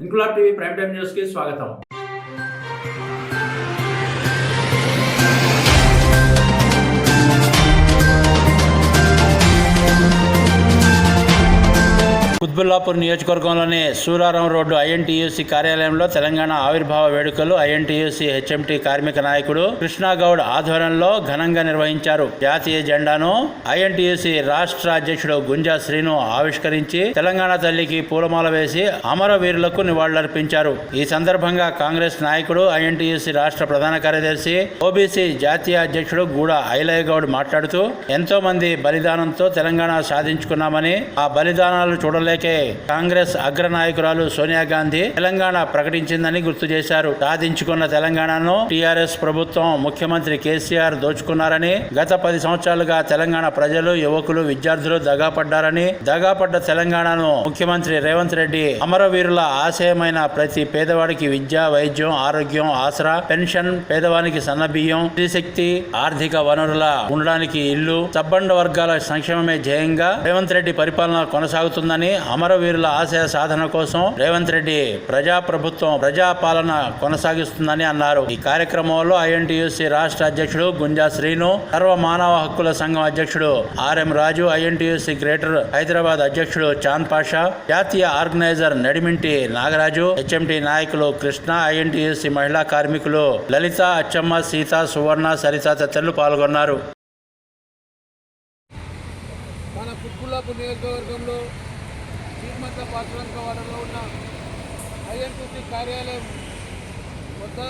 Inquilab TV prime time news కి స్వాగతం. కుత్బుల్లాపూర్ నియోజకవర్గంలోని సూరారం రోడ్డు ఐఎన్టీయూసీ కార్యాలయంలో తెలంగాణ ఆవిర్భావ వేడుకలు ఐఎన్టీయూసీ హెచ్ఎంటీ కార్మిక నాయకుడు కృష్ణాగౌడ్ ఆధ్వర్యంలో ఘనంగా నిర్వహించారు. జాతీయ జెండాను ఐఎన్టీయూసీ రాష్ట్ర అధ్యక్షుడు గుంజా శ్రీను ఆవిష్కరించి తెలంగాణ తల్లికి పూలమాల వేసి అమరవీరులకు నివాళులర్పించారు. ఈ సందర్భంగా కాంగ్రెస్ నాయకుడు ఐఎన్టీయూసీ రాష్ట్ర ప్రధాన కార్యదర్శి ఓబీసీ జాతీయ అధ్యక్షుడు గూడ ఐలయ్య గౌడ్ మాట్లాడుతూ ఎంతో మంది బలిదానంతో తెలంగాణ సాధించుకున్నామని, ఆ బలిదానాలు చూడలేక కాంగ్రెస్ అగ్రనాయకురాలు సోనియా గాంధీ తెలంగాణ ప్రకటించిందని గుర్తు చేశారు. సాధించుకున్న తెలంగాణను టీఆర్ఎస్ ప్రభుత్వం, ముఖ్యమంత్రి కేసీఆర్ దోచుకున్నారని, గత 10 సంవత్సరాలుగా తెలంగాణ ప్రజలు, యువకులు, విద్యార్థులు దగాపడ్డారని, దగాపడ్డ తెలంగాణను ముఖ్యమంత్రి రేవంత్ రెడ్డి అమరవీరుల ఆశయమైన ప్రతి పేదవాడికి విద్య, వైద్యం, ఆరోగ్యం, ఆసరా, పెన్షన్, పేదవానికి సన్నబియ్యం, స్త్రీశక్తి, ఆర్థిక వనరుల ఉండడానికి ఇల్లు, సబ్బండ వర్గాల సంక్షేమమే ధ్యేయంగా రేవంత్ రెడ్డి పరిపాలన కొనసాగుతుందని, అమరవీరుల ఆశయ సాధన కోసం రేవంత్ రెడ్డి ప్రజాప్రభుత్వం, ప్రజాపాలన కొనసాగిస్తుందని అన్నారు. ఈ కార్యక్రమంలో ఐఎన్టీయూసీ రాష్ట్ర అధ్యక్షుడు గుంజా శ్రీను, సర్వ మానవ హక్కుల సంఘం అధ్యక్షుడు ఆర్ఎం రాజు, ఐఎన్టీయూసీ గ్రేటర్ హైదరాబాద్ అధ్యక్షుడు చాంద్ పాషా, జాతీయ ఆర్గనైజర్ నడిమింటి నాగరాజు, హెచ్ఎంటీ నాయకులు కృష్ణ, ఐఎన్టీయూసీ మహిళా కార్మికులు లలిత, అచ్చమ్మ, సీత, సువర్ణ, సరిత తదితరులు పాల్గొన్నారు. మన కుత్బుల్లాపూర్ నియోజకవర్గంలో పాత్రవాడలో ఉన్న ఐఎన్టీయూసీ కార్యాలయం వద్ద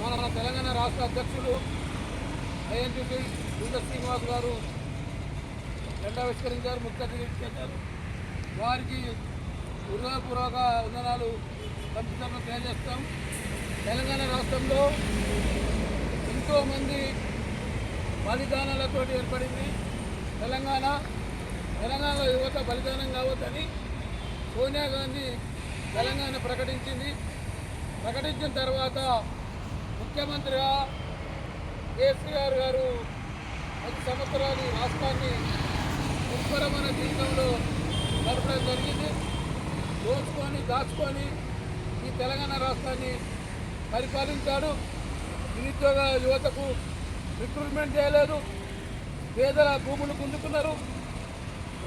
మన తెలంగాణ రాష్ట్ర అధ్యక్షులు ఐఎన్టీయూసీ గుండా శ్రీనివాస్ గారు జెండావిష్కరించారు, ముఖ్య అతిథి చేశారు. వారికి హృదయపూర్వక వందనాలు పంచుతామని తెలియజేస్తాం. తెలంగాణ రాష్ట్రంలో ఎంతోమంది బలిదానాలతో ఏర్పడింది తెలంగాణలో యువత బలిదానం కావద్దని సోనియా గాంధీ తెలంగాణ ప్రకటించిన తర్వాత ముఖ్యమంత్రిగా కేసీఆర్ గారు 10 సంవత్సరాలు రాష్ట్రాన్ని దుర్భరమైన జీవితంలో గడపడం జరిగింది. దాచుకొని ఈ తెలంగాణ రాష్ట్రాన్ని పరిపాలించాడు. నిరుద్యోగ యువతకు రిక్రూట్మెంట్ చేయలేదు, పేదల భూములు గుంజుకున్నారు,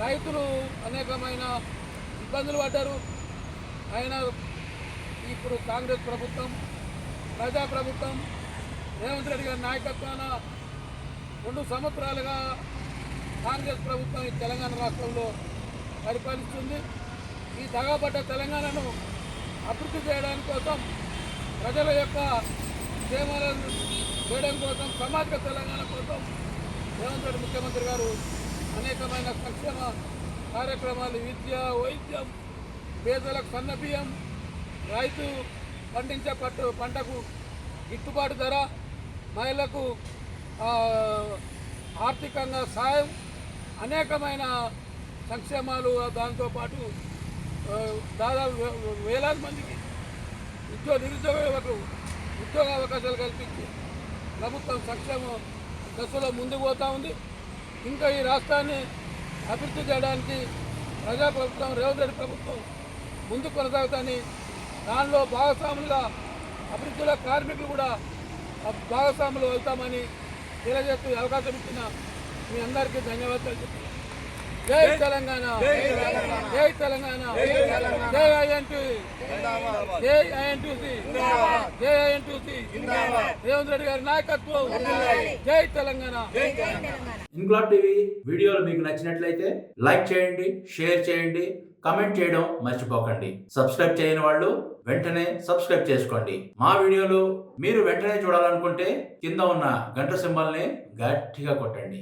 రైతులు అనేకమైన ఇబ్బందులు పడ్డారు. అయినా ఇప్పుడు కాంగ్రెస్ ప్రభుత్వం, ప్రజాప్రభుత్వం, రేవంత్ రెడ్డి గారి నాయకత్వాన 2 సంవత్సరాలుగా కాంగ్రెస్ ప్రభుత్వం ఈ తెలంగాణ రాష్ట్రంలో పరిపాలిస్తుంది. ఈ దగాపడ్డ తెలంగాణను అభివృద్ధి చేయడానికి కోసం, ప్రజల యొక్క క్షేమాలను చేయడం కోసం, సామాజిక తెలంగాణ కోసం రేవంత్ రెడ్డి ముఖ్యమంత్రి గారు అనేకమైన సంక్షేమ కార్యక్రమాలు, విద్య, వైద్యం, పేదలకు సన్నబియ్యం, రైతు పండించే పంటకు గిట్టుబాటు ధర, మహిళలకు ఆర్థికంగా సాయం, అనేకమైన సంక్షేమాలు, దాంతోపాటు దాదాపు వేలాది మందికి నిరుద్యోగ యువకు ఉద్యోగ అవకాశాలు కల్పించి ప్రభుత్వం సంక్షేమ దశలో ముందుకు పోతూ ఉంది. ఇంకా ఈ రాష్ట్రాన్ని అభివృద్ధి చేయడానికి ప్రజాప్రభుత్వం, రేవంత్ రెడ్డి ప్రభుత్వం ముందుకు కొనసాగుతాయని, దానిలో భాగస్వాములుగా అభివృద్ధిలో కార్మికులు కూడా భాగస్వాములు అవుతామని తెలియజేస్తూ అవకాశం ఇచ్చిన మీ అందరికీ ధన్యవాదాలు చెప్తున్నాను. జై తెలంగాణ, జై తెలంగాణ, జై ఐఎన్టీయూసీ, జై ఐఎన్టీయూసీ, జై ఐఎన్టీయూసీ, రేవంత్ రెడ్డి గారి నాయకత్వం, జై తెలంగాణ. ఇంక్లాబ్ టీవీ వీడియోలు మీకు నచ్చినట్లయితే లైక్ చేయండి, షేర్ చేయండి, కమెంట్ చేయడం మర్చిపోకండి. సబ్స్క్రైబ్ చేయని వాళ్ళు వెంటనే సబ్స్క్రైబ్ చేసుకోండి. మా వీడియోలు మీరు వెంటనే చూడాలనుకుంటే కింద ఉన్న గంట సింబల్ని గట్టిగా కొట్టండి.